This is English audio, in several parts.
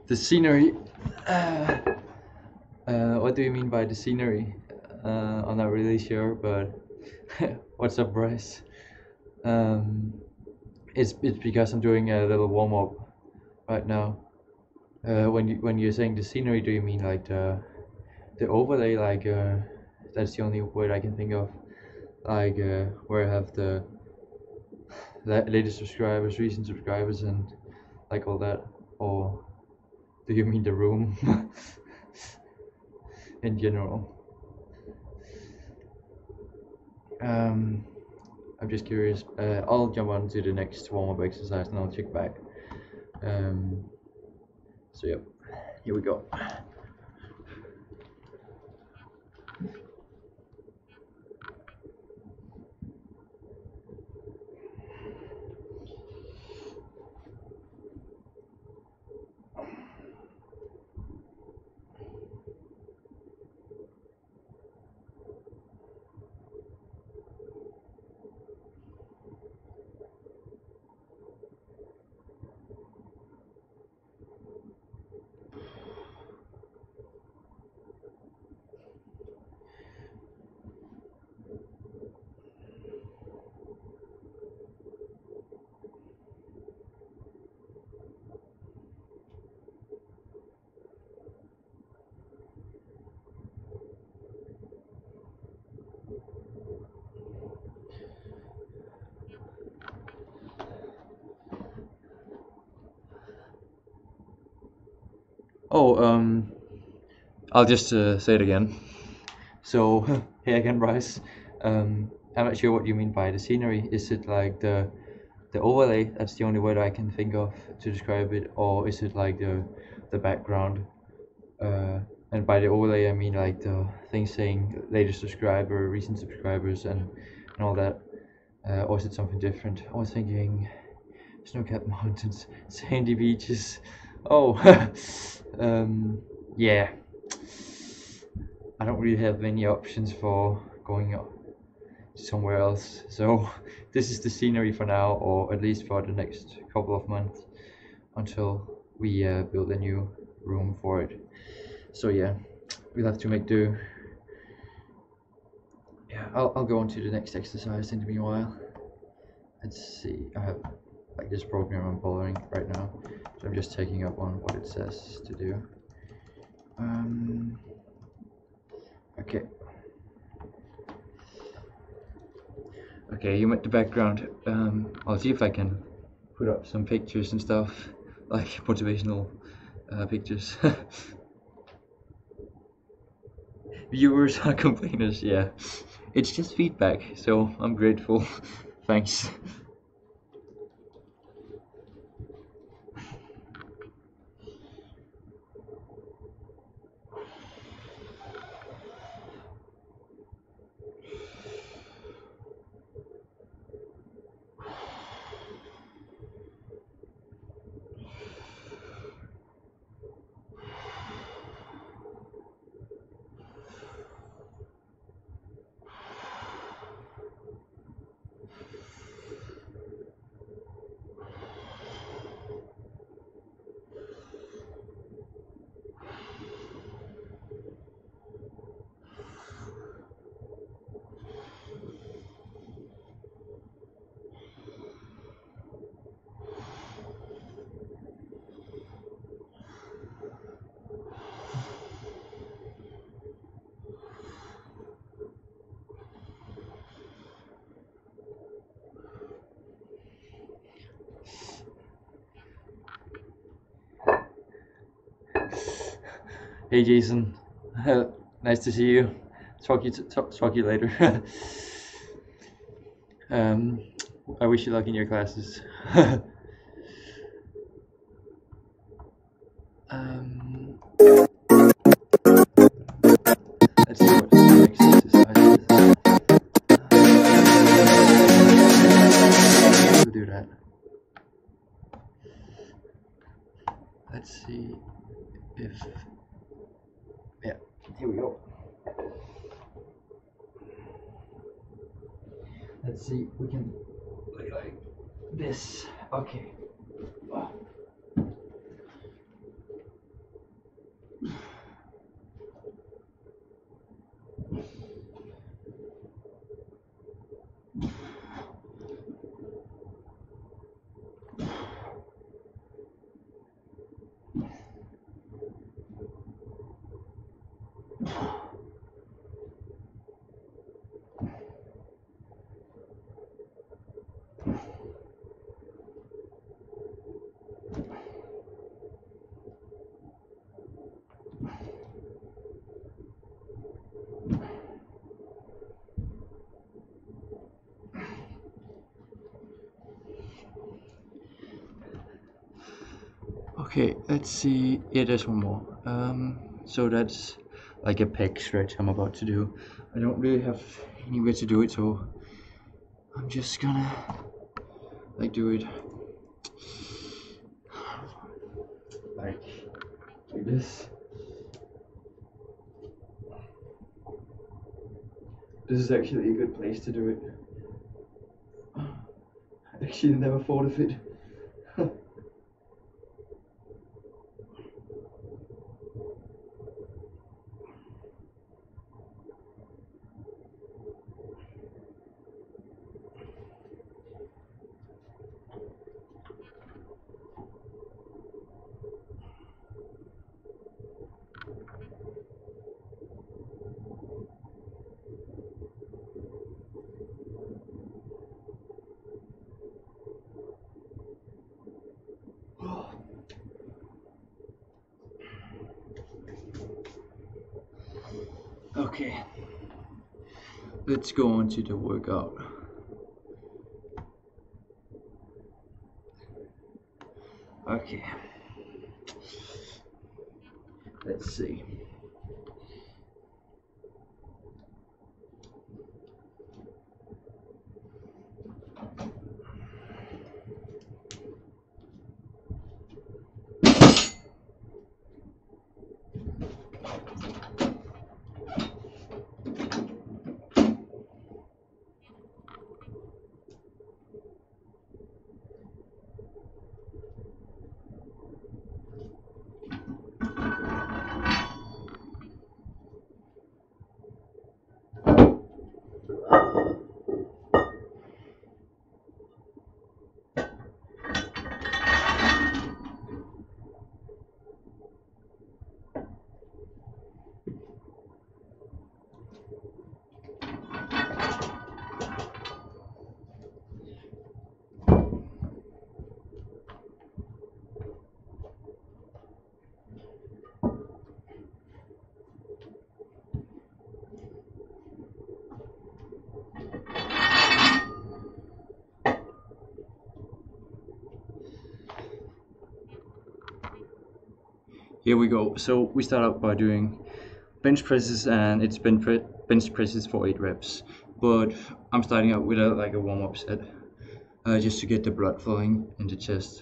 The scenery. What do you mean by the scenery? I'm not really sure, but what's up, Bryce? Um, it's because I'm doing a little warm up right now. When you're saying the scenery, do you mean like the overlay? Like that's the only word I can think of. Like where I have the latest subscribers, recent subscribers, and like all that. Or do you mean the room in general? I'm just curious. I'll jump on to the next warm-up exercise and I'll check back. So yep, here we go. Oh, I'll just say it again. So, hey again, Bryce. I'm not sure what you mean by the scenery. Is it like the overlay? That's the only word I can think of to describe it, or is it like the background? And by the overlay, I mean like the thing saying latest subscriber, recent subscribers, and all that. Or is it something different? I was thinking snow-capped mountains, sandy beaches. Oh, yeah. I don't really have many options for going somewhere else. So this is the scenery for now, or at least for the next couple of months until we build a new room for it. So yeah, we'll have to make do. Yeah, I'll go on to the next exercise in the meanwhile. Let's see, I have like this program I'm following right now, so I'm just taking up on what it says to do. Okay. Okay, you met the background. I'll see if I can put up some pictures and stuff, like motivational pictures. Viewers are complainers, yeah. It's just feedback, so I'm grateful. Thanks. Hey Jason, nice to see you. Talk you later. I wish you luck in your classes. Let's see what the next exercise is. We'll do that. Let's see if, yeah, here we go. Let's see, we can play like this. Okay. Okay, let's see. Yeah, there's one more. So that's like a pec stretch I'm about to do. I don't really have anywhere to do it, so I'm just gonna like do it like this. This is actually a good place to do it. I actually never thought of it. Okay, let's go on to the workout. Okay, let's see. Here we go. So we start out by doing bench presses, and it's bench presses for 8 reps. But I'm starting out with like a warm-up set, just to get the blood flowing in the chest.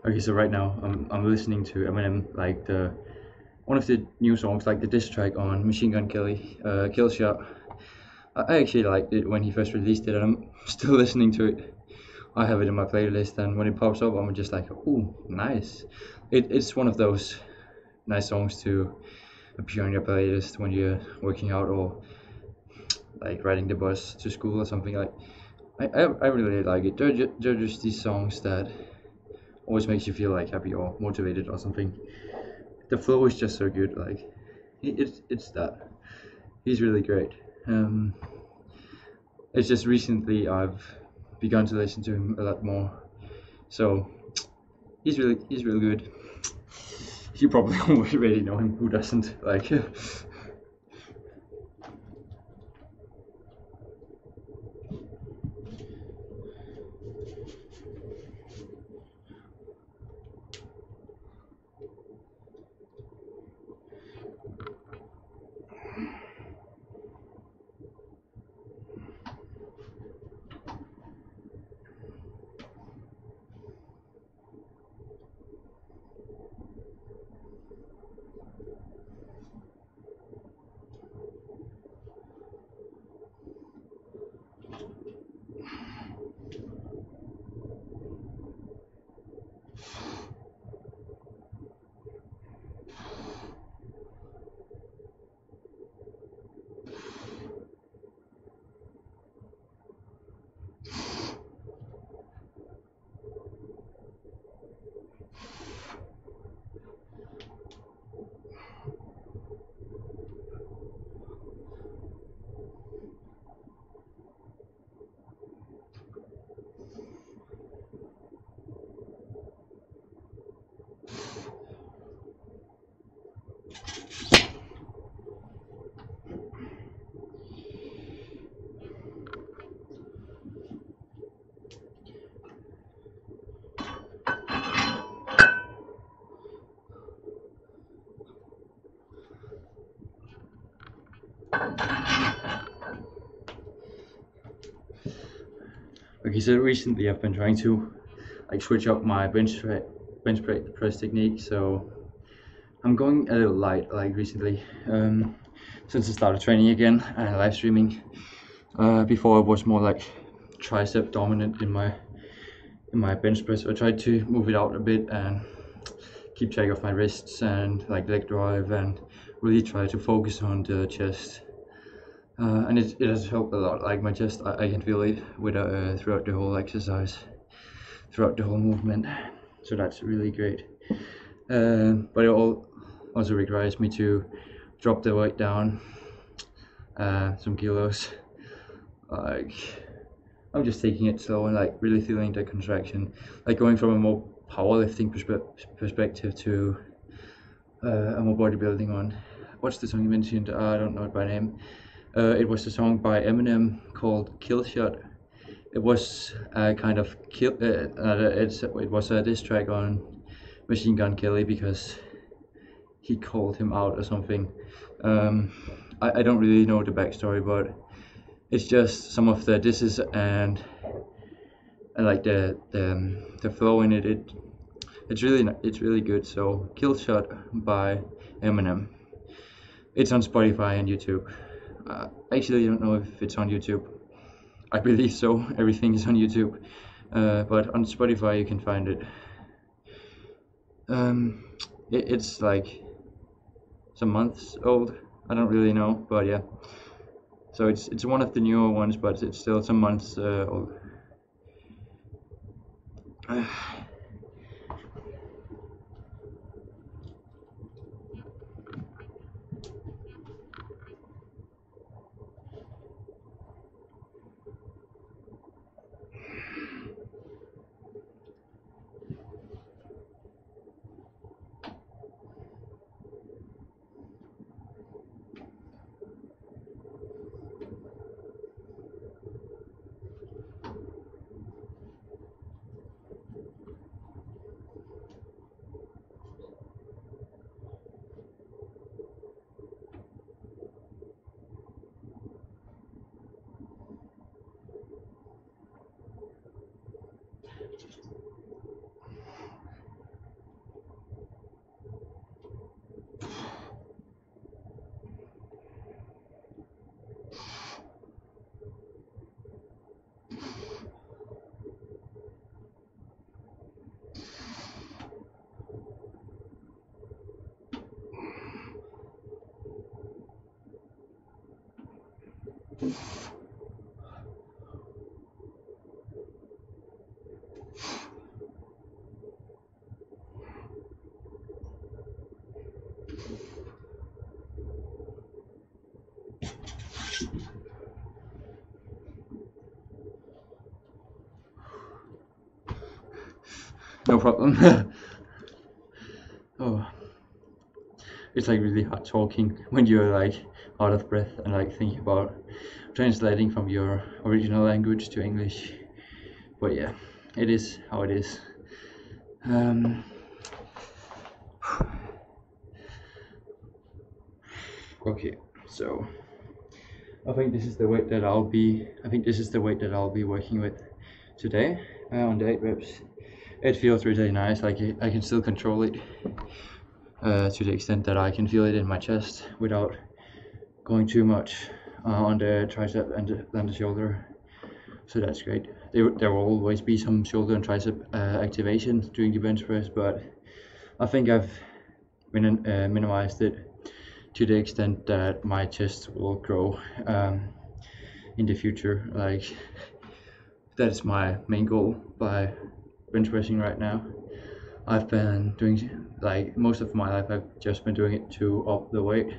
Okay, so right now I'm listening to Eminem, like one of the new songs, like the diss track on Machine Gun Kelly, Kill Shot. I actually liked it when he first released it, and I'm still listening to it I have it in my playlist, and when it pops up, I'm just like, "Ooh, nice." It's one of those nice songs to appear on your playlist when you're working out or like riding the bus to school or something. Like I really like it. They're just these songs that always makes you feel like happy or motivated or something. The flow is just so good. Like it's that. He's really great. Um, it's just recently I've begun to listen to him a lot more. So he's really good. You probably already know him. Who doesn't? Like okay, so recently I've been trying to like switch up my bench press technique. So I'm going a little light like recently. Since I started training again and live streaming. Before it was more like tricep dominant in my bench press. So I tried to move it out a bit and keep track of my wrists and like leg drive and really try to focus on the chest. And it has helped a lot. Like my chest, I can feel it with throughout the whole exercise, throughout the whole movement. So that's really great. But it also requires me to drop the weight down some kilos. Like I'm just taking it slow and like really feeling the contraction, like going from a more powerlifting perspective to a more bodybuilding one. What's the song you mentioned? I don't know it by name. It was a song by Eminem called "Kill Shot." It was kind of it was a diss track on Machine Gun Kelly because he called him out or something. I don't really know the backstory, but it's just some of the disses and like the flow in it. It's really good. So Kill Shot by Eminem. It's on Spotify and YouTube. I actually don't know if it's on YouTube. I believe so. Everything is on YouTube, but on Spotify you can find it. Um, it's like some months old. I don't really know, but yeah. So it's one of the newer ones, but it's still some months old. No problem. Oh, it's like really hard talking when you're like out of breath and like thinking about translating from your original language to English. But yeah, it is how it is. Um, okay, so I think this is the weight that I'll be. I think this is the weight that I'll be working with today on the 8 reps. It feels really nice. Like I can still control it to the extent that I can feel it in my chest without going too much on the tricep and the shoulder. So that's great. There will always be some shoulder and tricep activation during the bench press, but I think I've minimized it to the extent that my chest will grow in the future. Like that's my main goal by bench pressing right now. I've been doing, like most of my life I've just been doing it to up the weight,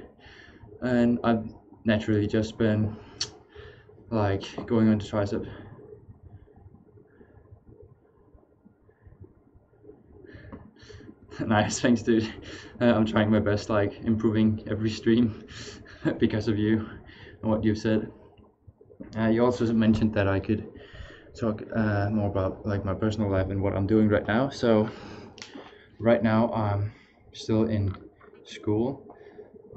and I've naturally just been like going on the tricep. Nice, thanks dude. I'm trying my best, like improving every stream because of you and what you've said. You also mentioned that I could talk more about like my personal life and what I'm doing right now. So right now I'm still in school.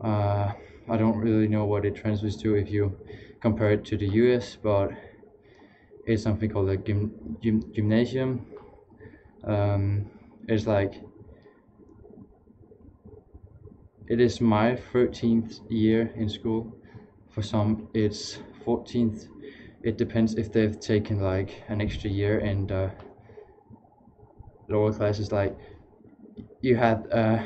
I don't really know what it translates to if you compare it to the US, but it's something called a gymnasium. It's like it is my 13th year in school. For some it's 14th. It depends if they've taken like an extra year in the lower classes. Like you had a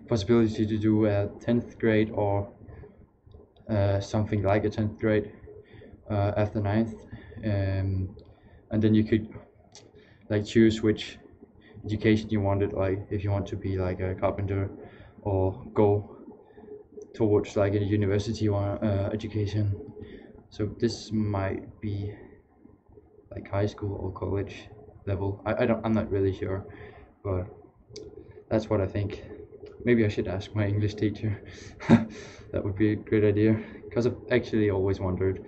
possibility to do a 10th grade or something like a 10th grade after 9th, and then you could like choose which education you wanted, like if you want to be like a carpenter or go towards like a university or education. So this might be like high school or college level. I'm not really sure, but that's what I think. Maybe I should ask my English teacher. That would be a great idea, because I've actually always wondered,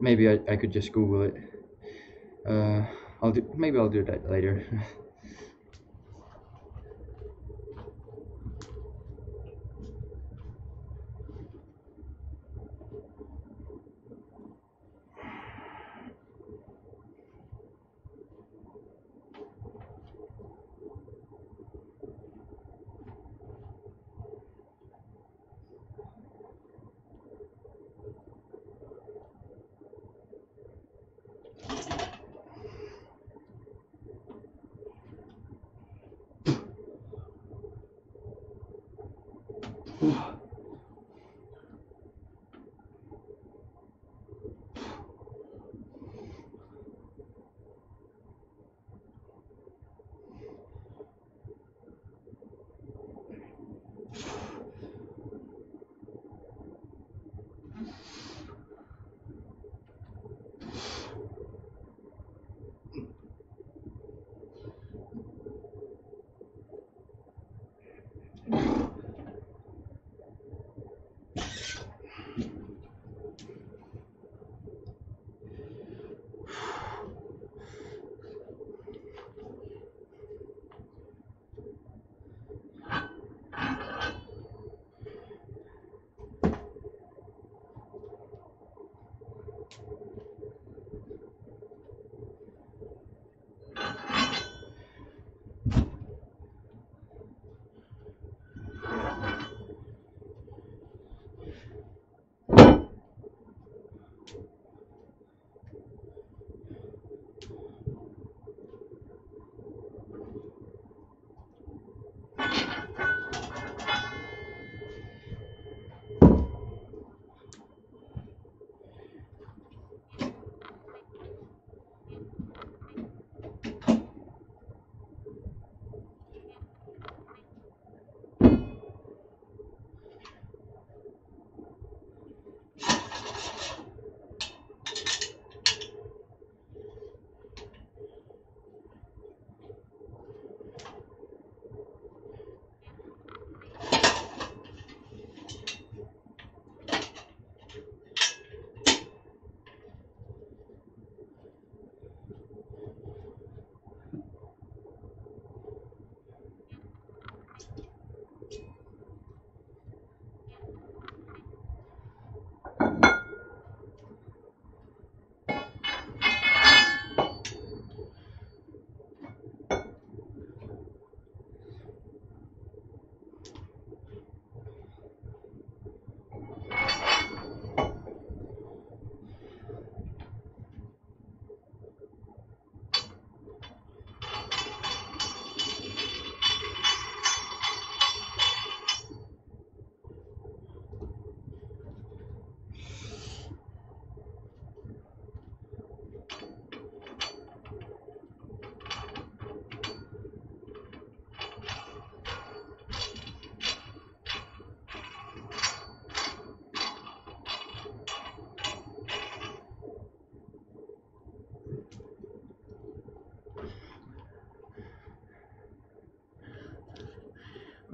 maybe I could just Google it. Maybe I'll do that later.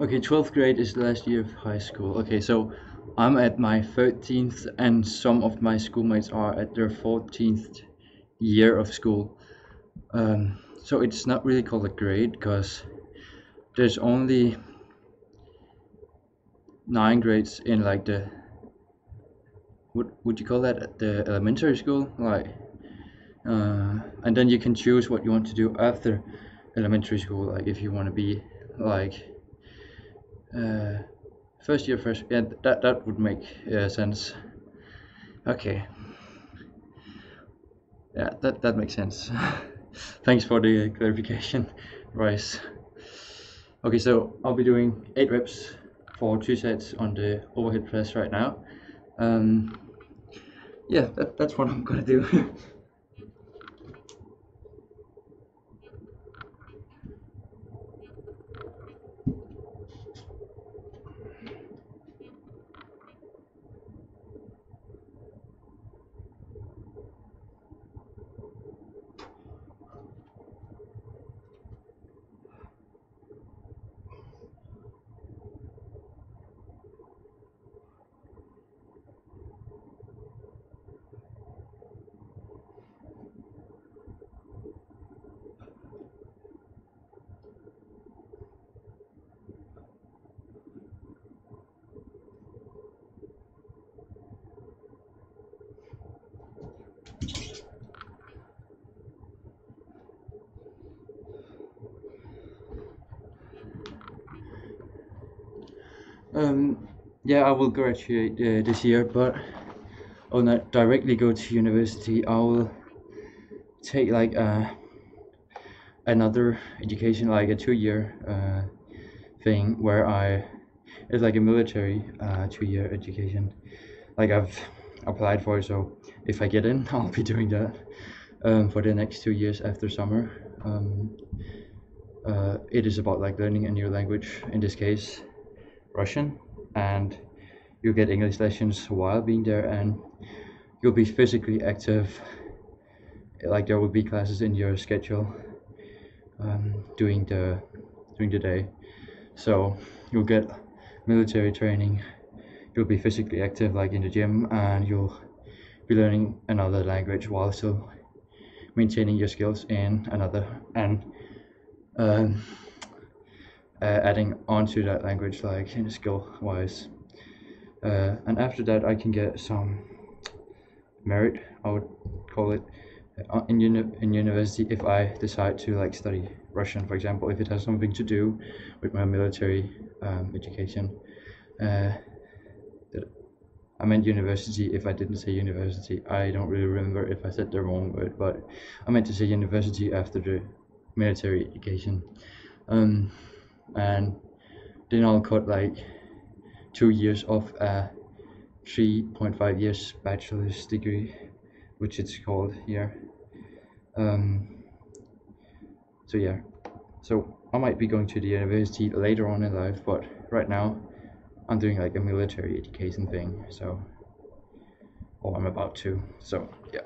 Okay, 12th grade is the last year of high school. Okay, so I'm at my 13th, and some of my schoolmates are at their 14th year of school. So it's not really called a grade because there's only 9 grades in like the, what would you call that, the elementary school, like, and then you can choose what you want to do after elementary school, like if you want to be like uh, first year first, yeah, that would make sense. Okay, yeah, that makes sense. Thanks for the clarification, Rice. Okay, so I'll be doing 8 reps for 2 sets on the overhead press right now. um yeah, that's what I'm gonna do. um yeah, I will graduate this year, but I'll not directly go to university. I will take like another education, like a 2-year thing where it's like a military 2-year education, like I've applied for it. So if I get in, I'll be doing that for the next 2 years after summer. It is about like learning a new language, in this case Russian, and you get English lessons while being there, and you'll be physically active. Like there will be classes in your schedule during the day, so you'll get military training. You'll be physically active, like in the gym, and you'll be learning another language while still maintaining your skills in another, and um, adding on to that language, like in skill wise. And after that, I can get some merit, I would call it, in university, if I decide to like study Russian, for example, if it has something to do with my military education. Uh, I meant university. If I didn't say university, I don't really remember if I said the wrong word, but I meant to say university after the military education. And then I'll cut like 2 years of a 3.5 years bachelor's degree, which it's called here. So yeah, so I might be going to the university later on in life, but right now I'm doing like a military education thing, so, or I'm about to, so yeah.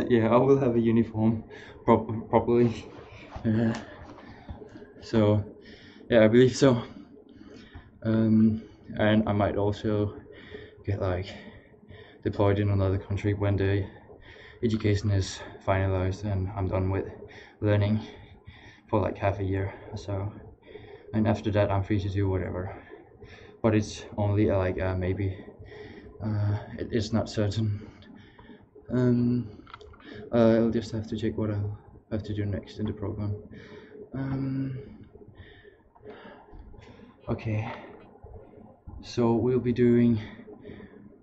Yeah, I will have a uniform properly. Uh, so yeah, I believe so. And I might also get like deployed in another country when the education is finalized and I'm done with learning for like half a year. So, and after that I'm free to do whatever, but it's only like maybe. It's not certain. I'll just have to check what I'll have to do next in the program. Okay, so we'll be doing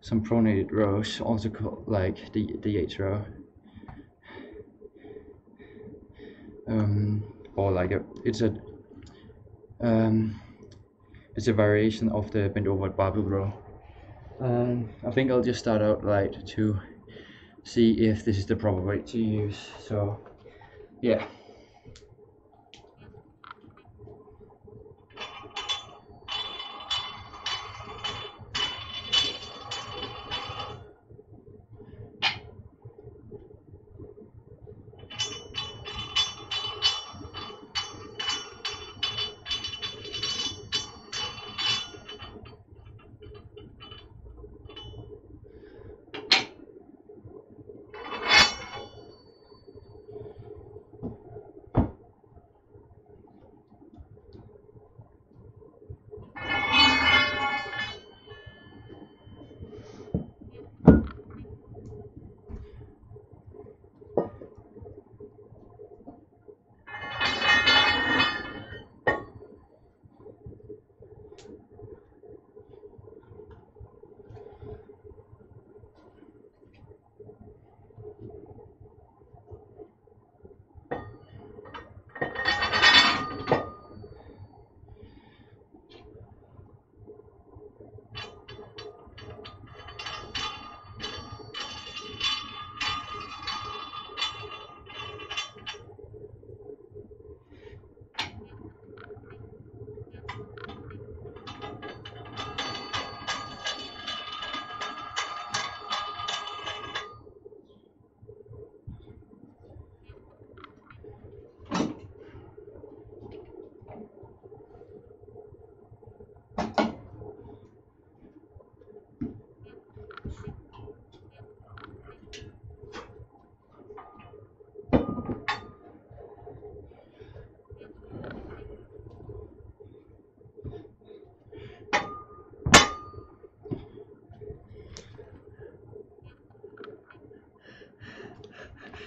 some pronated rows, also called like the H row, or like it's a variation of the bent over barbell row. I think I'll just start out like to see if this is the proper weight to use. So yeah.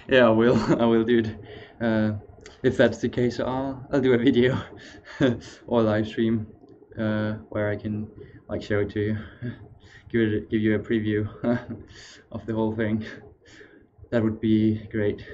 Yeah, I will. I will, dude. If that's the case, I'll do a video or live stream where I can like show it to you, give you a preview of the whole thing. That would be great.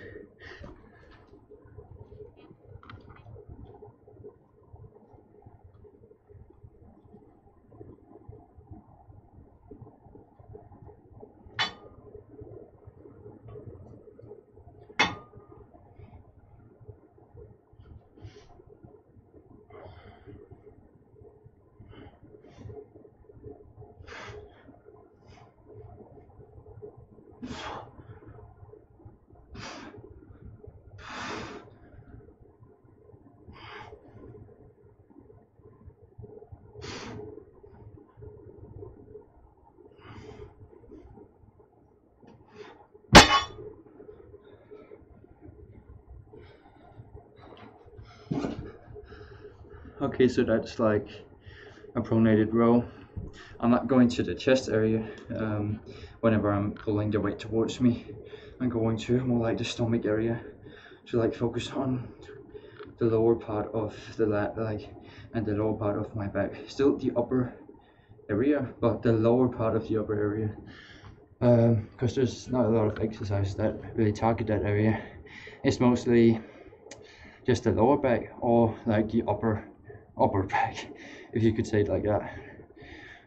Okay, so that's like a pronated row. I'm not going to the chest area whenever I'm pulling the weight towards me. I'm going to more like the stomach area to like focus on the lower part of the lat, like, and the lower part of my back. Still the upper area, but the lower part of the upper area, because there's not a lot of exercises that really target that area. It's mostly just the lower back or like the upper back, if you could say it like that.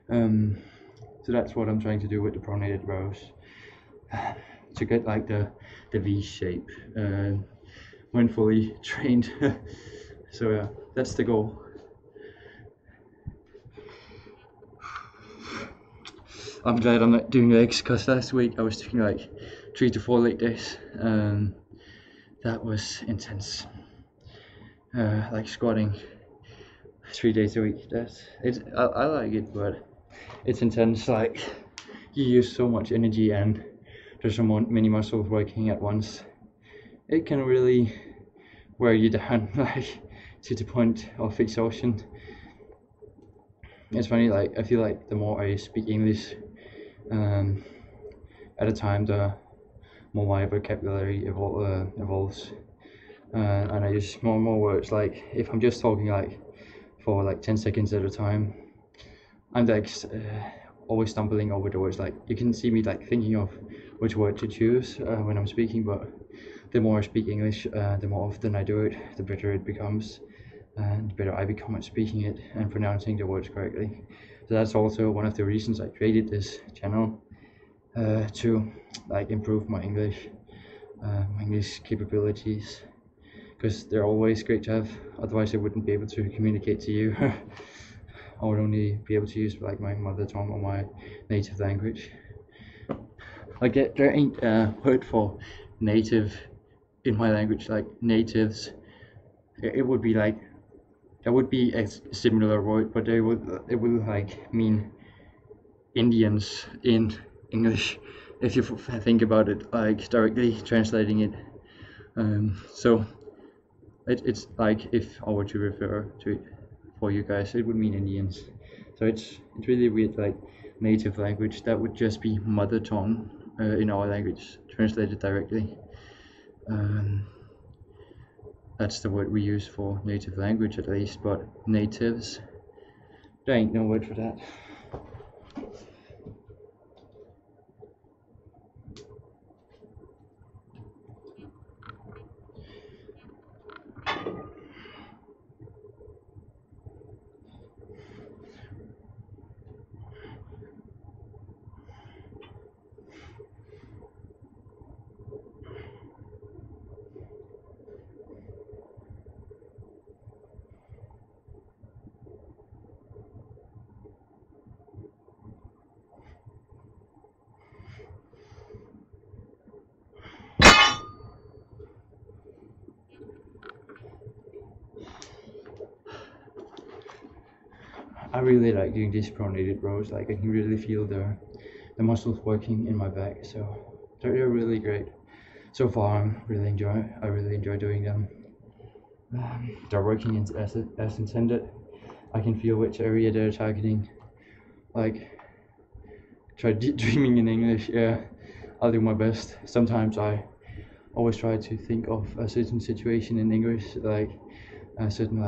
So that's what I'm trying to do with the pronated rows, to get like the V shape when fully trained. So yeah, that's the goal. I'm glad I'm not doing legs, because last week I was doing like 3 to 4 leg days. That was intense. Like squatting 3 days a week. I like it, but it's intense. Like you use so much energy and there's so many muscles working at once. It can really wear you down, like to the point of exhaustion. It's funny, like I feel like the more I speak English at a time, the more my vocabulary evolves, and I use more and more words. Like if I'm just talking like for like 10 seconds at a time, I'm like always stumbling over the words. Like you can see me like thinking of which word to choose when I'm speaking, but the more I speak English, the more often I do it, the better it becomes, and the better I become at speaking it and pronouncing the words correctly. So that's also one of the reasons I created this channel, to like improve my English capabilities, because they're always great to have. Otherwise, I wouldn't be able to communicate to you. I would only be able to use like my mother tongue or my native language. Like there ain't a word for native in my language. Like natives, it would be like there would be a similar word, but it would like mean Indians in English, if you think about it, like directly translating it. So it's like if I were to refer to it for you guys, it would mean Indians. So it's really weird. Like native language, that would just be mother tongue in our language translated directly. That's the word we use for native language, at least. But natives, there ain't no word for that. I really like doing these pronated rows. Like I can really feel the muscles working in my back, so they're really great. So far, I really enjoy doing them. They're working as intended. I can feel which area they're targeting. Like try dreaming in English. Yeah, I'll do my best. Sometimes I always try to think of a certain situation in English, like a certain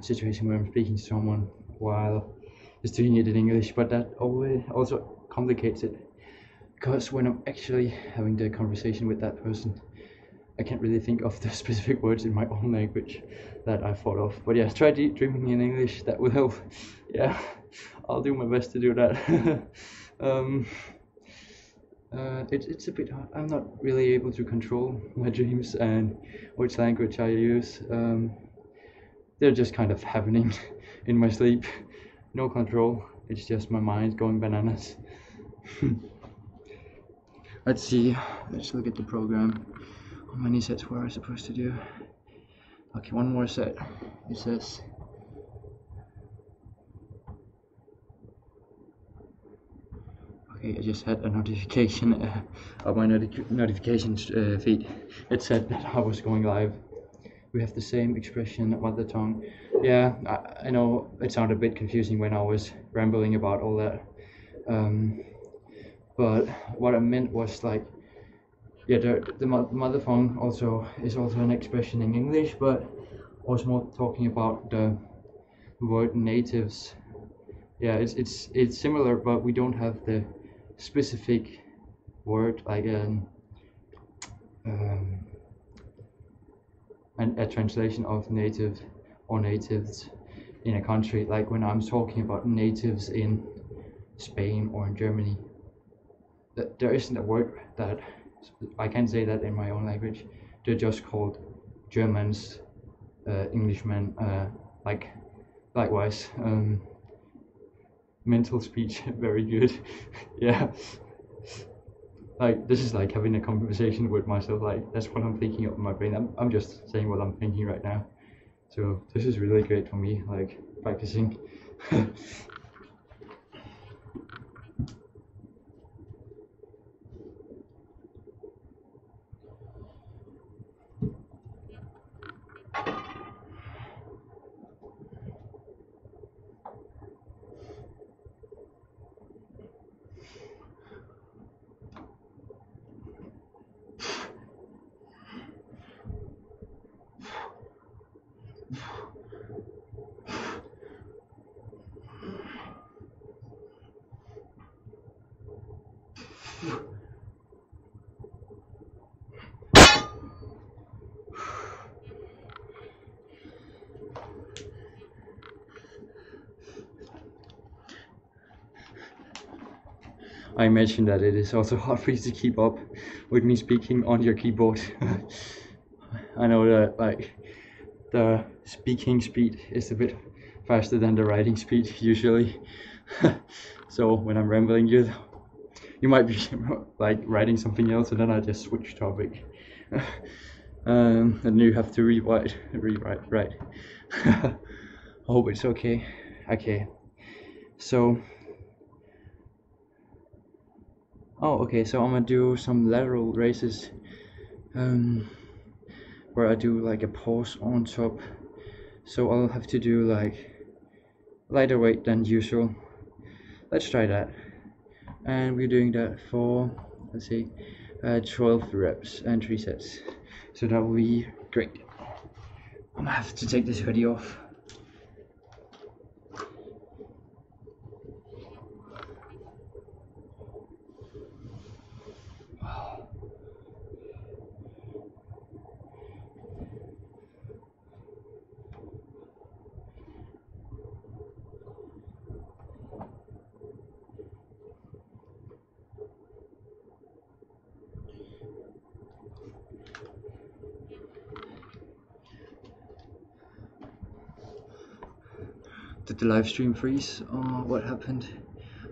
situation where I'm speaking to someone while just doing it in English, but that always also complicates it, because when I'm actually having the conversation with that person, I can't really think of the specific words in my own language that I thought of. But yeah, try dreaming in English, that will help. Yeah, I'll do my best to do that. It's a bit hard. I'm not really able to control my dreams and which language I use. They're just kind of happening in my sleep. No control. It's just my mind going bananas. Let's see. Let's look at the program. How many sets were I supposed to do? Okay, one more set. It says. Okay, I just had a notification of my notifications feed. It said that I was going live. We have the same expression about the tongue. Yeah, I know it sounded a bit confusing when I was rambling about all that. But what I meant was like, yeah, the mother tongue is also an expression in English, but I was more talking about the word natives. Yeah, it's similar, but we don't have the specific word like a translation of native or natives in a country. Like when I'm talking about natives in Spain or in Germany, there isn't a word that I can't say that in my own language. They're just called Germans, Englishmen, likewise. Mental speech, very good. Yeah, like this is like having a conversation with myself. Like that's what I'm thinking of in my brain. I'm just saying what I'm thinking right now. So this is really great for me, like practicing. I imagine that it is also hard for you to keep up with me speaking on your keyboard. I know that like the speaking speed is a bit faster than the writing speed usually. So when I'm rambling, you might be like writing something else, and then I just switch topic. And you have to rewrite. Right. I hope it's okay. Okay. So. Oh, okay. So I'm gonna do some lateral raises, where I do like a pause on top. So I'll have to do like lighter weight than usual. Let's try that. And we're doing that for, let's see, 12 reps and 3 sets. So that will be great. I'm gonna have to take this hoodie off. Did the live stream freeze? Oh, what happened?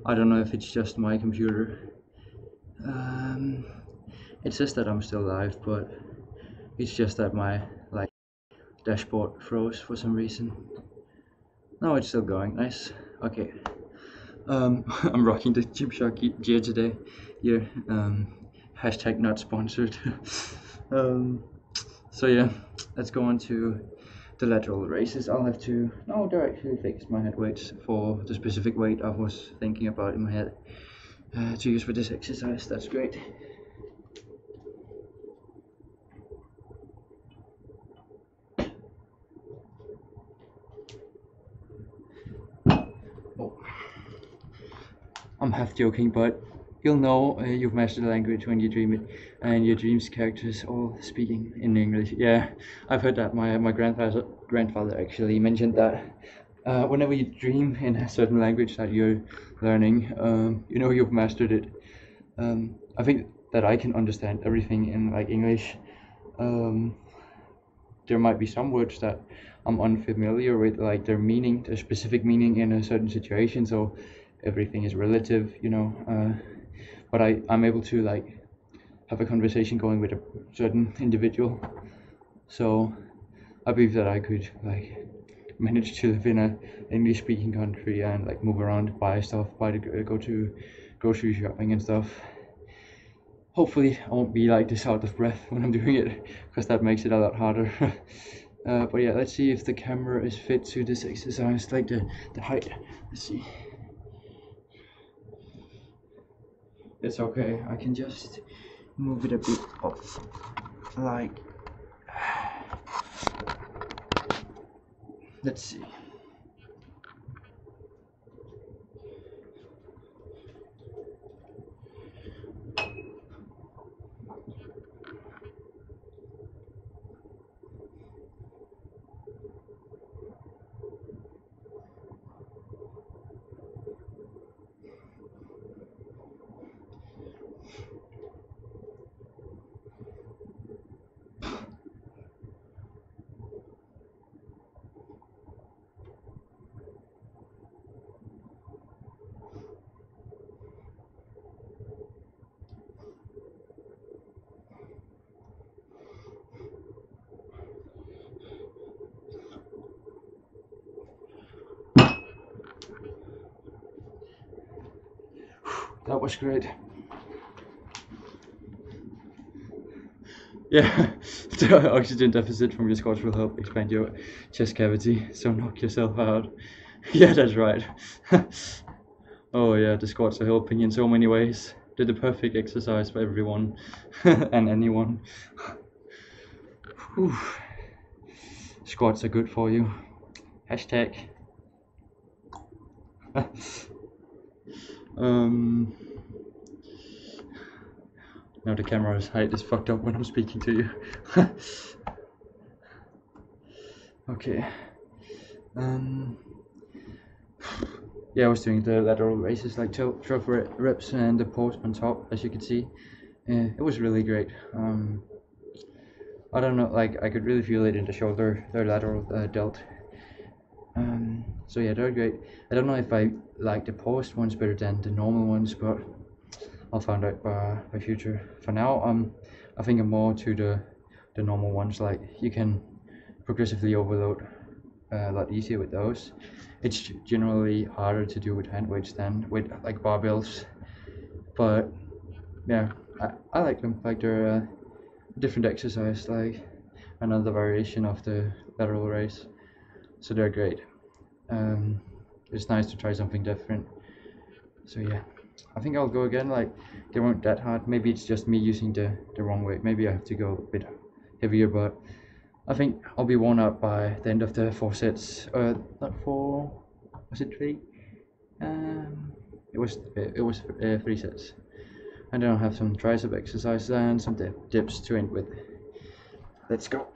I don't know if it's just my computer. It says that I'm still live, but it's just that my like dashboard froze for some reason. No, it's still going. Nice. Okay. I'm rocking the Gymshark gear today. Yeah. Hashtag not sponsored. So yeah, let's go on to the lateral raises. I'll have to. No, they're actually fixed my head weights for the specific weight I was thinking about in my head to use for this exercise. That's great. Oh. I'm half joking, but you'll know you've mastered the language when you dream it, and your dreams characters all speaking in English. Yeah, I've heard that. My grandfather actually mentioned that whenever you dream in a certain language that you're learning, you know you've mastered it. I think that I can understand everything in like English. There might be some words that I'm unfamiliar with, like their meaning, their specific meaning in a certain situation. So everything is relative, you know. But I'm able to like have a conversation going with a certain individual. So I believe that I could like manage to live in a English-speaking country and like move around, buy stuff, go to grocery shopping and stuff. Hopefully I won't be like this out of breath when I'm doing it, because that makes it a lot harder. But yeah, let's see if the camera is fit to this exercise, like the height. Let's see. It's okay, I can just move it a bit up, like, let's see. That was great. Yeah, the oxygen deficit from your squats will help expand your chest cavity, so knock yourself out. Yeah, that's right. Oh yeah, the squats are helping in so many ways. They're the perfect exercise for everyone and anyone. Whew. Squats are good for you. Hashtag. Now the camera's height is fucked up when I'm speaking to you. Okay. yeah, I was doing the lateral raises, like 12 reps and the pose on top, as you can see. It was really great. I don't know, like I could really feel it in the shoulder, the lateral delt. So yeah, they're great. I don't know if I like the post ones better than the normal ones, but I'll find out by future. For now, I think I'm more to the normal ones. Like you can progressively overload a lot easier with those. It's generally harder to do with hand weights than with like barbells, but yeah, I like them. Like they're a different exercise, like another variation of the lateral raise. So they're great. Um, it's nice to try something different. So yeah, I think I'll go again. Like they weren't that hard. Maybe it's just me using the wrong weight. Maybe I have to go a bit heavier, but I think I'll be worn out by the end of the 4 sets. Not four. Was it three? It was 3 sets. And then I'll have some tricep exercises and some dips to end with. Let's go.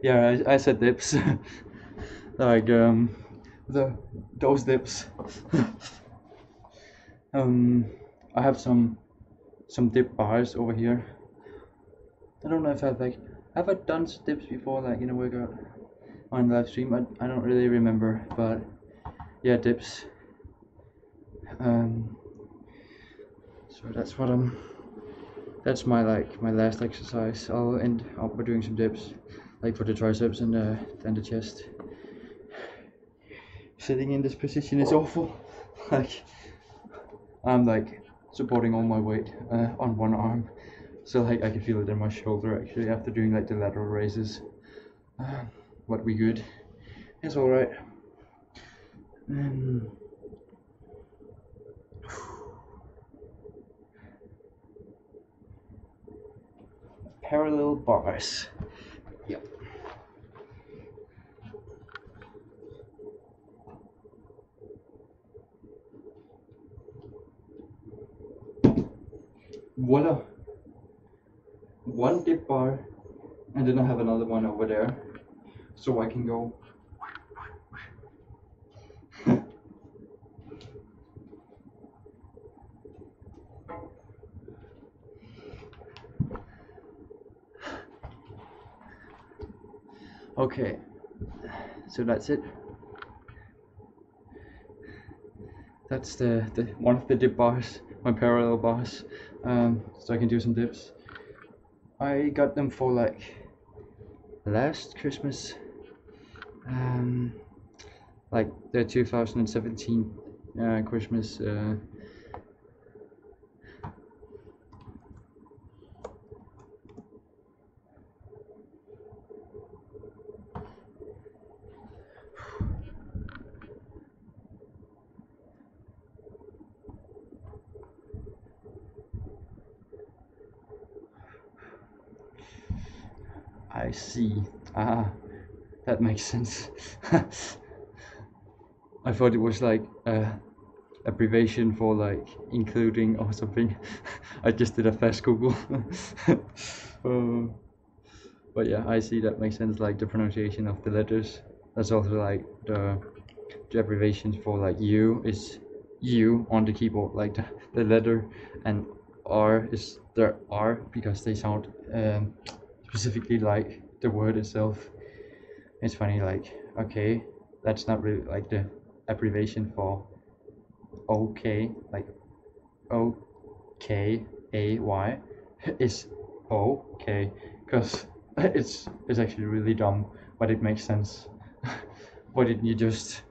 Yeah, I said dips. Like those dips. um, I have some dip bars over here. I don't know if have I done dips before, like in a workout on live stream. I don't really remember, but yeah, dips. Um, so that's my last exercise. I'll end up by doing some dips, like for the triceps and the chest. Sitting in this position is awful. Like I'm like supporting all my weight on one arm, so like I can feel it in my shoulder actually after doing like the lateral raises. But we good. It's all right. Um, Parallel bars. Yep. Voila. One dip bar, and then I have another one over there, so I can go. Okay, so that's it. That's the one of the dip bars, my parallel bars. So I can do some dips. I got them for like last Christmas. Like the 2017 Christmas. I see. Ah, that makes sense. I thought it was like abbreviation for like including or something. I just did a fast Google. uh, but yeah, I see that makes sense. Like the pronunciation of the letters. That's also like the abbreviation for like U is U on the keyboard, like the letter, and R is the R because they sound specifically like the word itself. It's funny, like okay, that's not really like the abbreviation for OK, like OKAY is OK, because it's actually really dumb, but it makes sense. Why didn't you just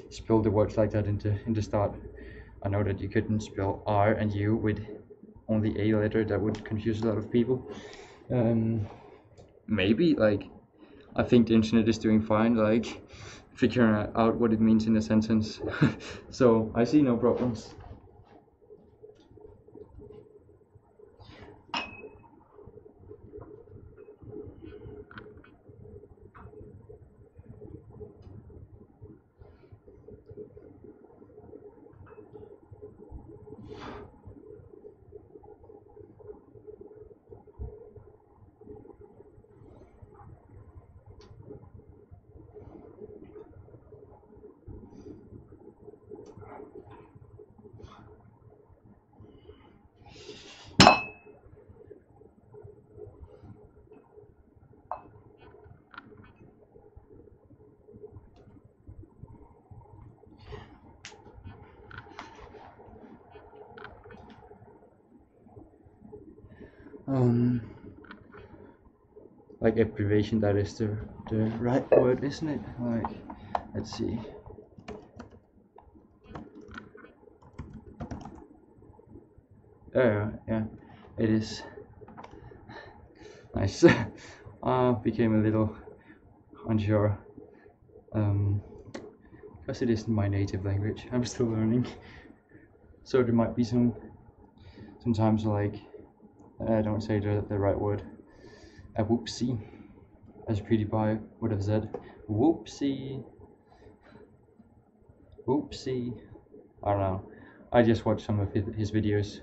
spell the words like that in the start? I know that you couldn't spell R and U with only a letter. That would confuse a lot of people. Maybe like I think the internet is doing fine, like figuring out what it means in a sentence. So I see no problems. Like abbreviation, that is the right word, isn't it? Like, let's see. Yeah, it is. Nice. Became a little unsure. Because it isn't my native language. I'm still learning. So there might be sometimes like I don't say the right word. A whoopsie, as PewDiePie would have said. Whoopsie. Whoopsie. I don't know. I just watched some of his videos,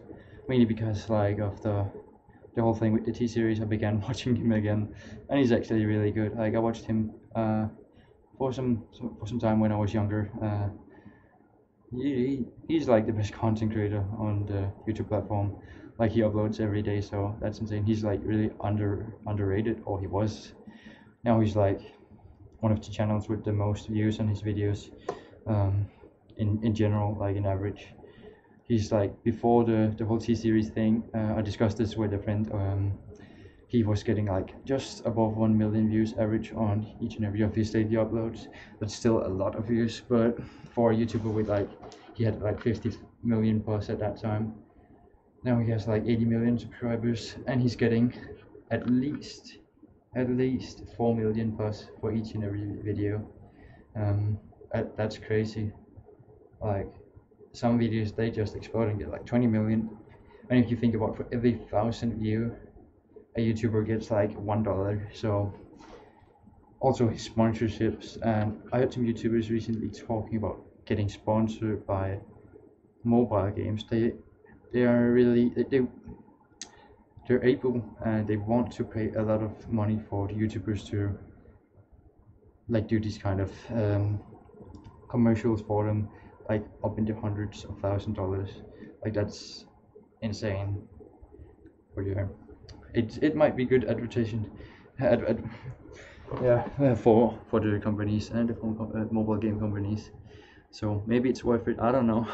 mainly because like of the whole thing with the T-series. I began watching him again, and he's actually really good. Like I watched him for some time when I was younger. He's like the best content creator on the YouTube platform. Like he uploads every day, so that's insane. He's like really underrated, or he was. Now he's like one of the channels with the most views on his videos. In general, like in average. He's like before the whole T-series thing. I discussed this with a friend. He was getting like just above 1 million views average on each and every of his daily uploads. That's still a lot of views, but for a YouTuber with like he had like 50 million plus at that time. Now he has like 80 million subscribers, and he's getting at least 4 million plus for each and every video. That's crazy. Like some videos they just explode and get like 20 million, and if you think about for every 1,000 view a YouTuber gets like $1. So also his sponsorships, and I heard some YouTubers recently talking about getting sponsored by mobile games. They are really they're able and they want to pay a lot of money for the YouTubers to like do these kind of commercials for them, like up into hundreds of $1,000s. Like that's insane. For you, it might be good advertising. Yeah, for the companies and the mobile game companies. So maybe it's worth it. I don't know.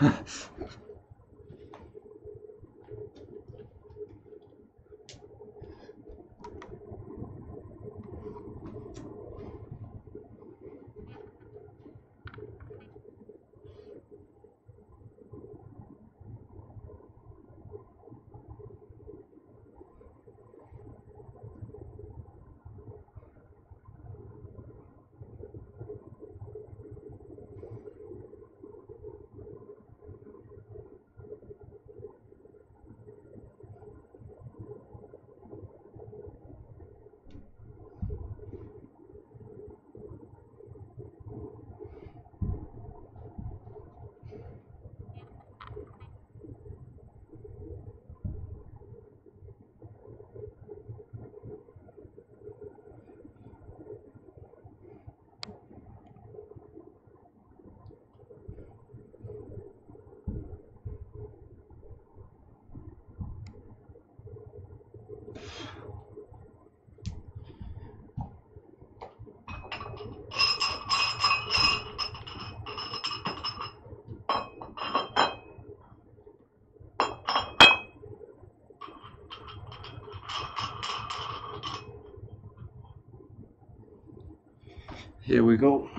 Here we go.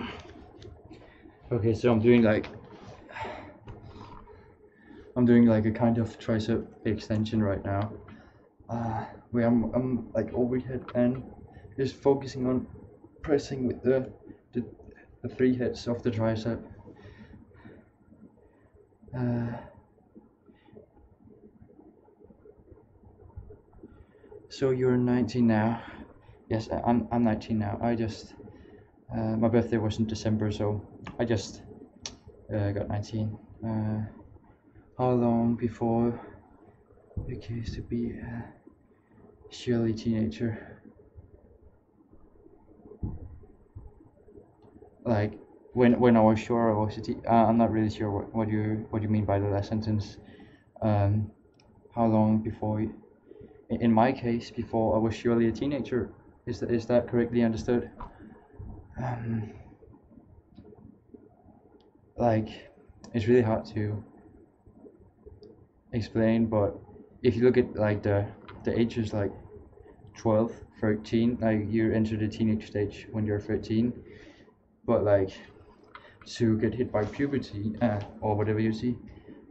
Okay, so I'm doing like a kind of tricep extension right now. Where I'm like overhead and just focusing on pressing with the, the three heads of the tricep. So you're 19 now. Yes, I'm 19 now. I just my birthday was in December, so I just got 19. How long before you used to be a surely teenager? Like when I was sure I was I'm not really sure what you mean by the last sentence. Um, how long before? In my case, before I was surely a teenager. Is that correctly understood? Um, like it's really hard to explain, but if you look at like the ages like 12, 13, like you enter the teenage stage when you're 13, but like to get hit by puberty or whatever you see,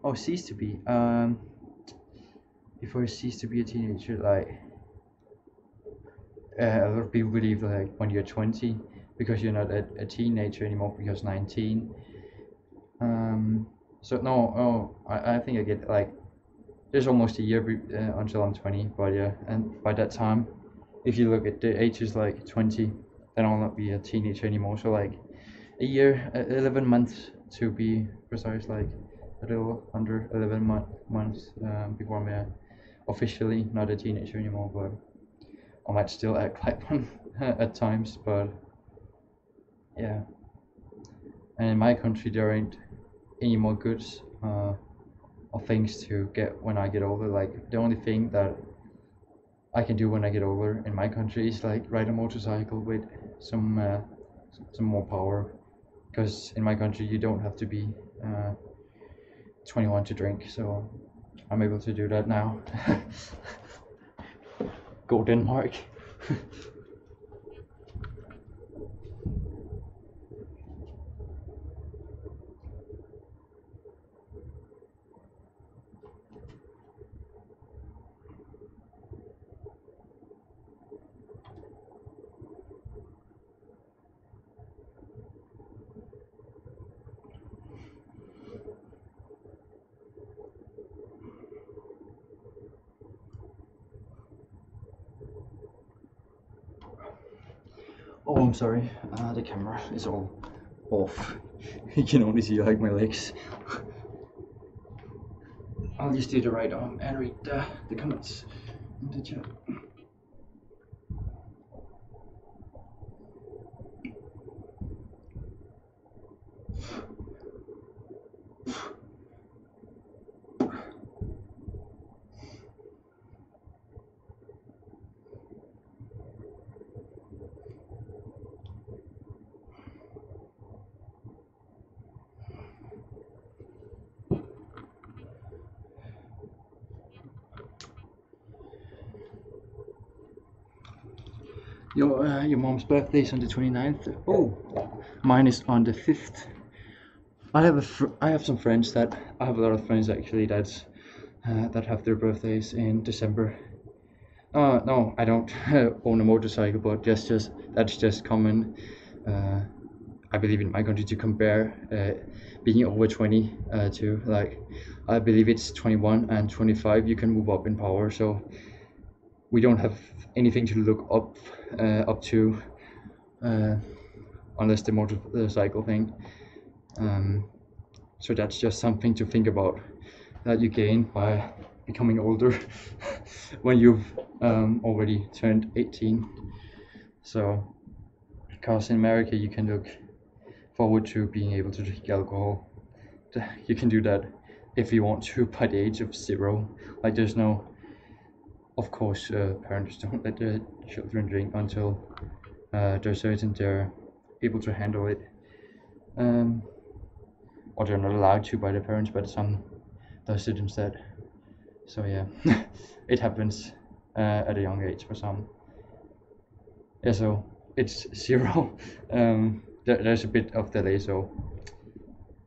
or cease to be before you cease to be a teenager, like a lot of people believe like when you're 20 because you're not a teenager anymore because 19. So no, I think I get like there's almost a year until I'm 20, but yeah, and by that time, if you look at the ages like 20, then I'll not be a teenager anymore. So like a year, 11 months to be precise, like a little under 11 months before I'm officially not a teenager anymore, but I might still act like one at times, but yeah. And in my country, there ain't any more goods or things to get when I get older. Like the only thing that I can do when I get older in my country is like ride a motorcycle with some more power. Because in my country, you don't have to be 21 to drink, so I'm able to do that now. Go Denmark. Oh, I'm sorry. The camera is all off. You can only see like my legs. I'll just do the right arm and read the comments in the chat. Your mom's birthday is on the 29th. Oh, mine is on the 5th. I have some friends that I have a lot of friends actually that have their birthdays in December. No, I don't own a motorcycle, but that's just common. I believe in my country to compare being over 20 to like I believe it's 21 and 25 you can move up in power, so we don't have anything to look up to unless the motorcycle thing. So that's just something to think about that you gain by becoming older when you've already turned 18. So because in America you can look forward to being able to drink alcohol. You can do that if you want to by the age of 0. Like there's no, of course parents don't let their children drink until they're certain they're able to handle it, or they're not allowed to by their parents, but some does it instead. So yeah, it happens at a young age for some. Yeah, so it's 0. There's a bit of delay, so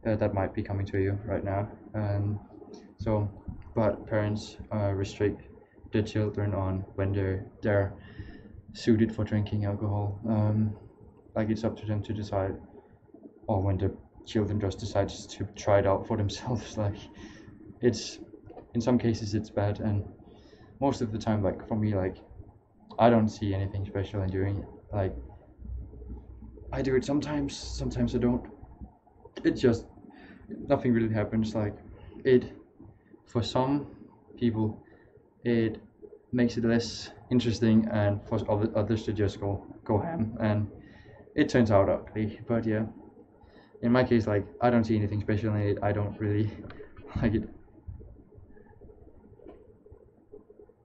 that might be coming to you right now. So, but parents restrict their children on when they're suited for drinking alcohol. Like it's up to them to decide, or when the children just decide to try it out for themselves. Like it's in some cases it's bad, and most of the time, like for me, like I don't see anything special in doing it. Like I do it sometimes, sometimes I don't. It just nothing really happens. Like it for some people it makes it less interesting, and for others to just go ham, and it turns out ugly. But yeah, in my case, like I don't see anything special in it. I don't really like it.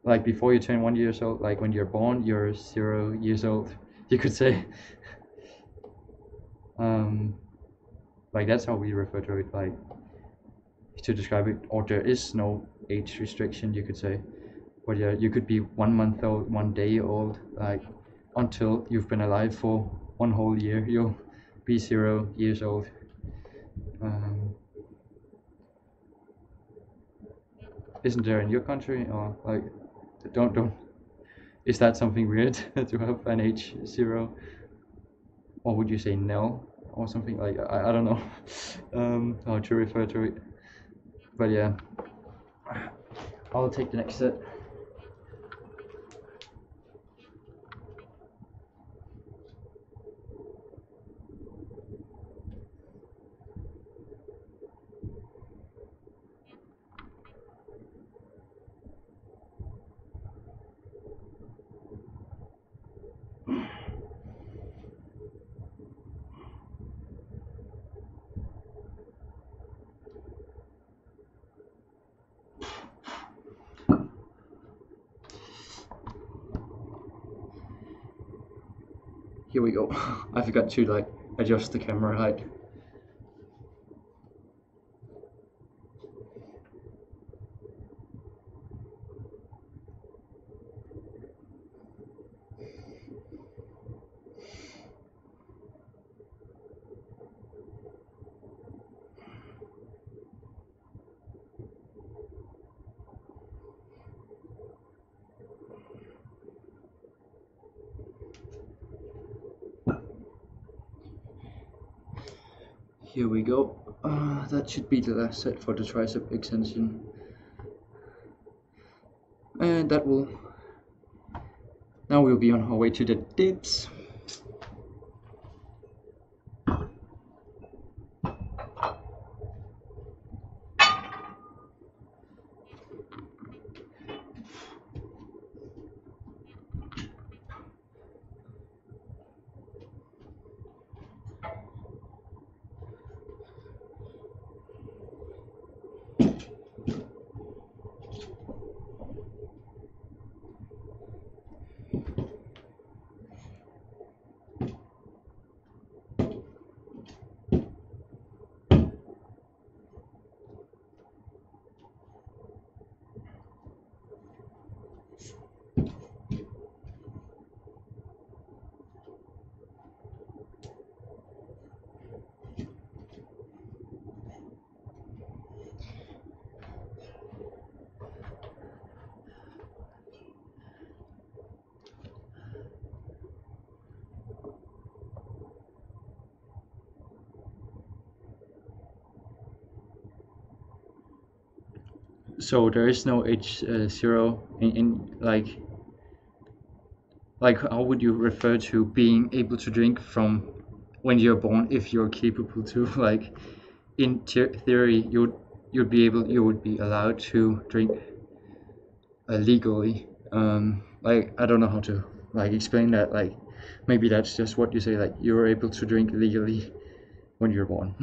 Like before you turn 1 years old, like when you're born, you're 0 years old. You could say. Um, like that's how we refer to it. Like to describe it, or there is no age restriction. You could say. But yeah, you could be 1 month old, 1 day old, like until you've been alive for 1 whole year, you'll be 0 years old. Um, isn't there in your country, or like, don't? Is that something weird to have an age 0, or would you say no, or something like I don't know how to refer to it. But yeah, I'll take the next set. Here we go. I forgot to like adjust the camera height. Here we go. That should be the last set for the tricep extension. And that will... Now we'll be on our way to the dips. So there is no H0 in like how would you refer to being able to drink from when you're born if you're capable to? Like in theory you would be allowed to drink legally. Like I don't know how to like explain that. Like maybe that's just what you say. Like you're able to drink legally when you're born.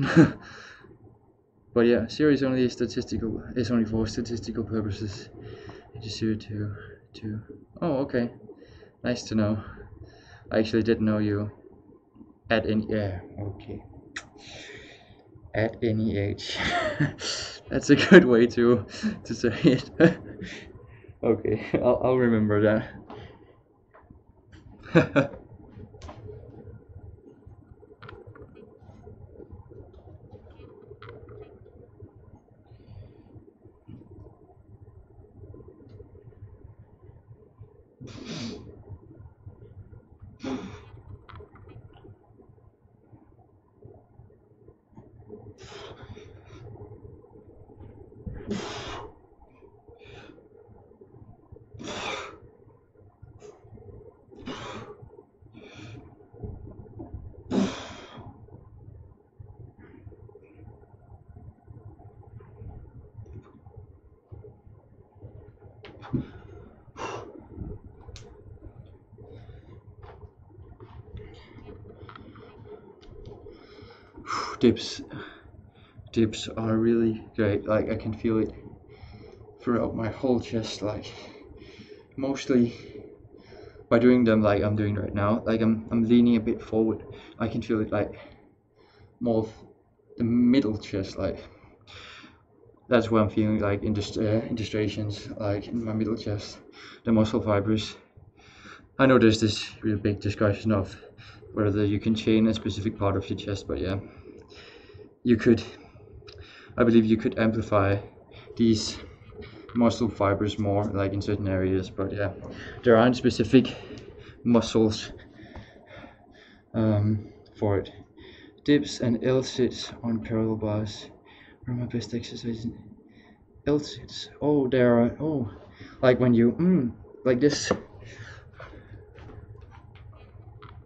But yeah, 0 is only statistical. It's only for statistical purposes. It's 0 to. Oh, okay. Nice to know. I actually didn't know you at any. Yeah, okay. At any age. That's a good way to say it. Okay, I'll remember that. dips. Dips are really great. Like I can feel it throughout my whole chest. Like mostly by doing them like I'm doing right now. Like I'm leaning a bit forward. I can feel it like more of the middle chest. Like that's where I'm feeling like industrations, like in my middle chest, the muscle fibers. I know there's this really big discussion of whether you can chain a specific part of your chest, but yeah, you could. I believe you could amplify these muscle fibers more, like in certain areas, but yeah, there aren't specific muscles for it. Dips and L-sits on parallel bars are my best exercises. L-sits. Oh, there are. Oh, like when you like this.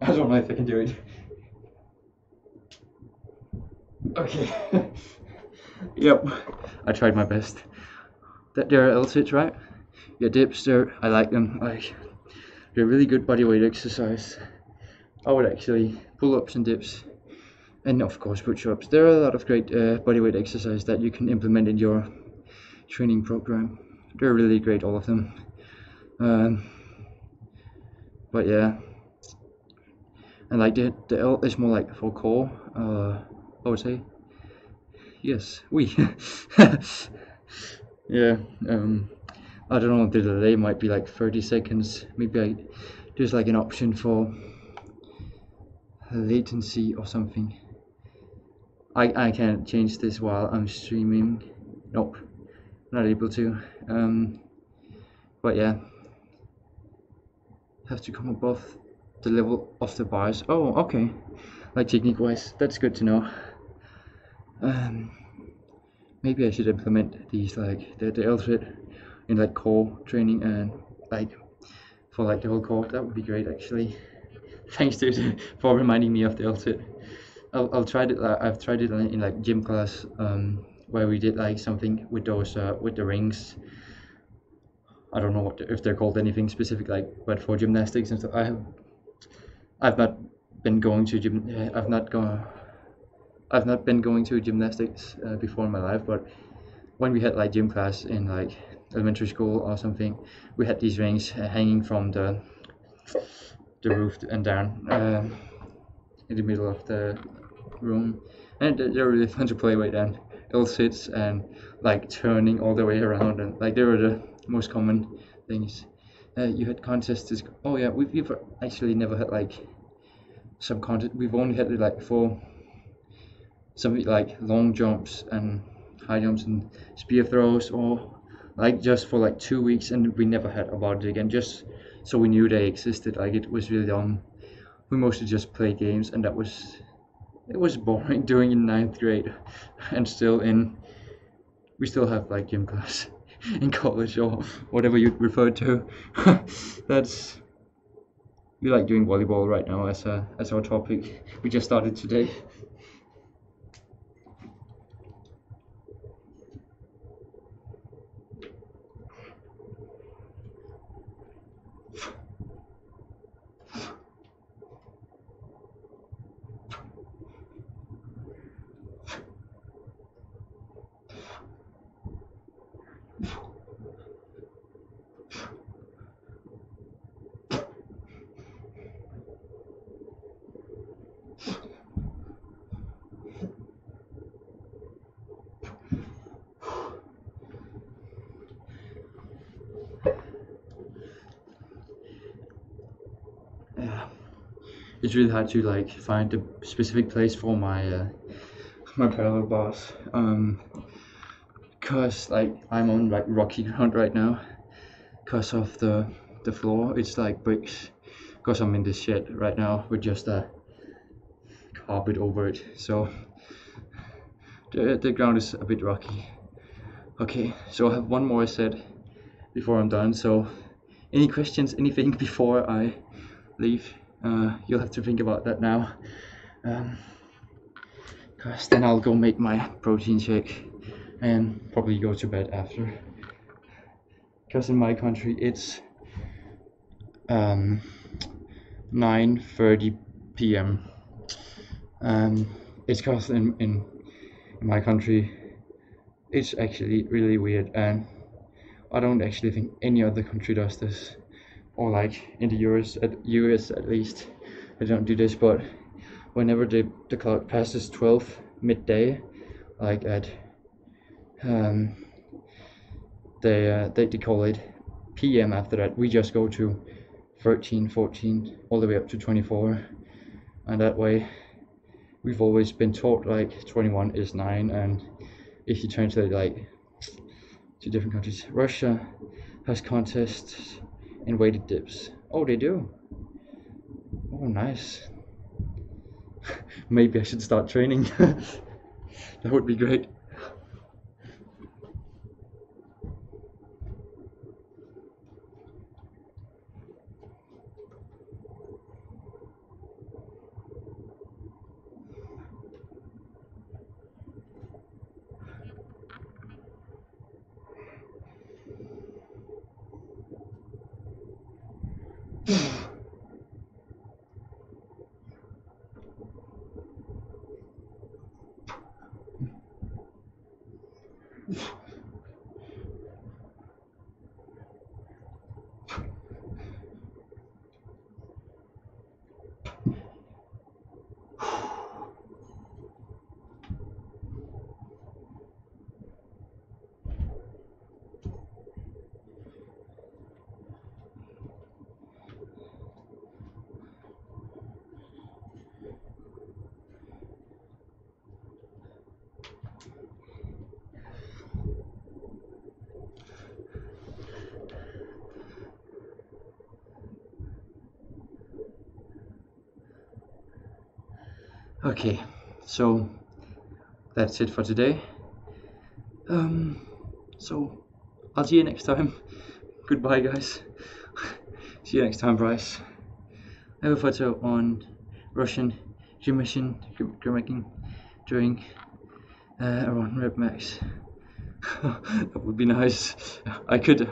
I don't know if I can do it. Okay. Yep. I tried my best. That there are L-sits, right? Yeah, dips. I like them. Like they're really good bodyweight exercise. I would actually pull-ups and dips. And of course push-ups. There are a lot of great bodyweight exercise that you can implement in your training program. They're really great, all of them. But yeah, and like the L is more like for core. I would say. Yes, we. Yeah. I don't know. The delay might be like 30 seconds. Maybe there's like an option for latency or something. I can't change this while I'm streaming. Nope, not able to. But yeah, have to come above the level of the bars. Oh, okay. Like technique wise, that's good to know. Maybe I should implement these like the L-sit in like core training and like for like the whole core. That would be great actually. Thanks dude for reminding me of the L-sit. I'll try it. I've tried it in like gym class where we did like something with those with the rings. I don't know if they're called anything specific, like, but for gymnastics and stuff. I've not been going to gym. I've not been going to gymnastics before in my life, but when we had like gym class in like elementary school or something, we had these rings hanging from the roof and down in the middle of the room, and they're really fun to play with, and L-sits and like turning all the way around, and like they were the most common things. You had contests. Oh yeah, we've actually never had like some contest. We've only had it like for something like long jumps and high jumps and spear throws, or like just for like 2 weeks, and we never had about it again, just so we knew they existed. Like it was really dumb. We mostly just play games, and it was boring doing in 9th grade, and we still have like gym class in college or whatever you refer to. That's we like doing volleyball right now as our topic. We just started today. It's really hard to like find a specific place for my my parallel bars, cause like I'm on like rocky ground right now, cause of the floor. It's like bricks, cause I'm in this shed right now with just a carpet over it, so the ground is a bit rocky. Okay, so I have one more set before I'm done. So any questions, anything before I leave? You'll have to think about that now, cause then I'll go make my protein shake and probably go to bed after, cause in my country it's 9:30 p.m. it's because in my country it's actually really weird, and I don't actually think any other country does this, or like in the US at least, they don't do this. But whenever the clock passes 12 midday, like at they call it PM. After that, we just go to 13, 14, all the way up to 24, and that way we've always been taught like 21 is 9. And if you translate like to different countries, Russia has contests in weighted dips. Oh, they do. Oh, nice. Maybe I should start training. That would be great. Okay, so that's it for today. So I'll see you next time. Goodbye, guys. See you next time, Bryce. I have a photo on Russian gymnasium during a run rep max. That would be nice. I could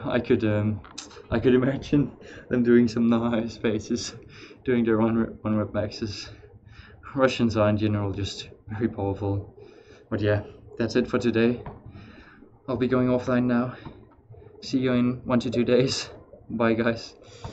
imagine them doing some nice faces during the one rep maxes. Russians are in general just very powerful. But yeah, that's it for today. I'll be going offline now. See you in 1 to 2 days. Bye, guys.